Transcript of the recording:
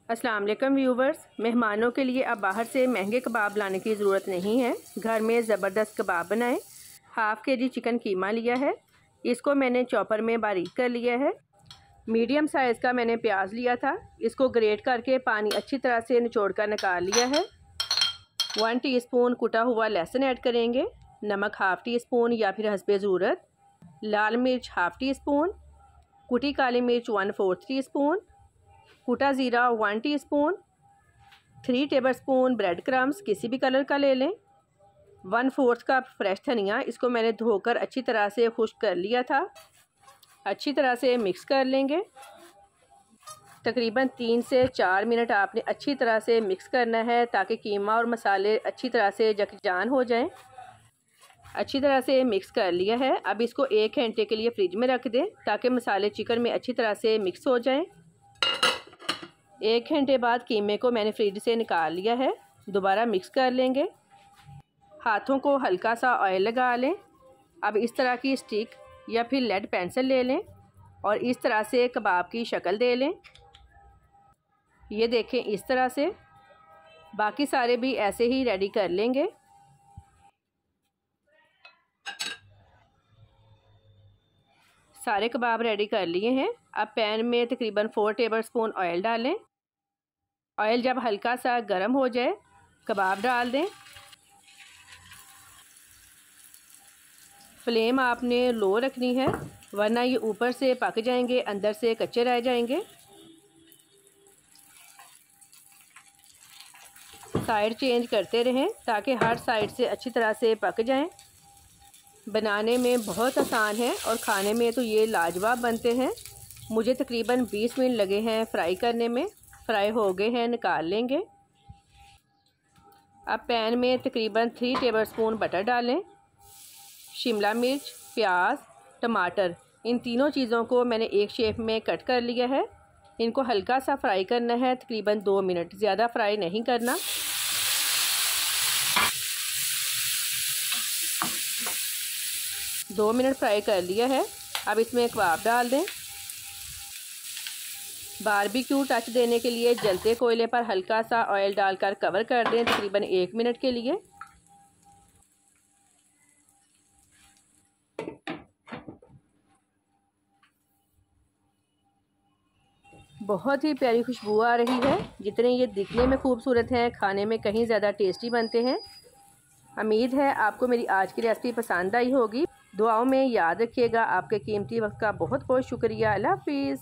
अस्सलाम वालेकुम व्यूवर्स। मेहमानों के लिए अब बाहर से महंगे कबाब लाने की ज़रूरत नहीं है, घर में ज़बरदस्त कबाब बनाएं। हाफ़ केजी चिकन कीमा लिया है, इसको मैंने चॉपर में बारीक कर लिया है। मीडियम साइज़ का मैंने प्याज लिया था, इसको ग्रेट करके पानी अच्छी तरह से निचोड़ कर निकाल लिया है। 1 टीस्पून कुटा हुआ लहसुन ऐड करेंगे, नमक हाफ़ टी स्पून या फिर हस्बे ज़रूरत, लाल मिर्च हाफ़ टी स्पून, कुटी काली मिर्च 1/4 टीस्पून, कुटा ज़ीरा 1 टीस्पून, 3 टेबलस्पून ब्रेड क्रम्स किसी भी कलर का ले लें, 1/4 कप फ्रेश धनिया, इसको मैंने धोकर अच्छी तरह से खुश्क कर लिया था। अच्छी तरह से मिक्स कर लेंगे। तकरीबन 3 से 4 मिनट आपने अच्छी तरह से मिक्स करना है ताकि कीमा और मसाले अच्छी तरह से यकजान हो जाएं। अच्छी तरह से मिक्स कर लिया है। अब इसको 1 घंटे के लिए फ्रिज में रख दें ताकि मसाले चिकन में अच्छी तरह से मिक्स हो जाएं। 1 घंटे बाद कीमे को मैंने फ्रिज से निकाल लिया है। दोबारा मिक्स कर लेंगे। हाथों को हल्का सा ऑयल लगा लें। अब इस तरह की स्टिक या फिर लेड पेंसिल ले लें और इस तरह से कबाब की शक्ल दे लें। ये देखें, इस तरह से बाकी सारे भी ऐसे ही रेडी कर लेंगे। सारे कबाब रेडी कर लिए हैं। अब पैन में तकरीबन 4 टेबलस्पून ऑयल डालें। ऑयल जब हल्का सा गर्म हो जाए कबाब डाल दें। फ्लेम आपने लो रखनी है वरना ये ऊपर से पक जाएंगे, अंदर से कच्चे रह जाएंगे। साइड चेंज करते रहें ताकि हर साइड से अच्छी तरह से पक जाएं। बनाने में बहुत आसान है और खाने में तो ये लाजवाब बनते हैं। मुझे तकरीबन 20 मिनट लगे हैं फ्राई करने में। फ्राई हो गए हैं, निकाल लेंगे। अब पैन में तकरीबन 3 टेबलस्पून बटर डालें। शिमला मिर्च, प्याज, टमाटर, इन तीनों चीज़ों को मैंने एक शेप में कट कर लिया है। इनको हल्का सा फ्राई करना है, तकरीबन 2 मिनट, ज़्यादा फ्राई नहीं करना। दो मिनट फ्राई कर लिया है। अब इसमें कबाब डाल दें। बारबेक्यू टच देने के लिए जलते कोयले पर हल्का सा ऑयल डालकर कवर कर दें तकरीबन 1 मिनट के लिए। बहुत ही प्यारी खुशबू आ रही है। जितने ये दिखने में खूबसूरत हैं, खाने में कहीं ज़्यादा टेस्टी बनते हैं। उम्मीद है आपको मेरी आज की रेसिपी पसंद आई होगी। दुआओं में याद रखिएगा। आपके कीमती वक्त का बहुत बहुत शुक्रिया। अल्लाह हाफिज़।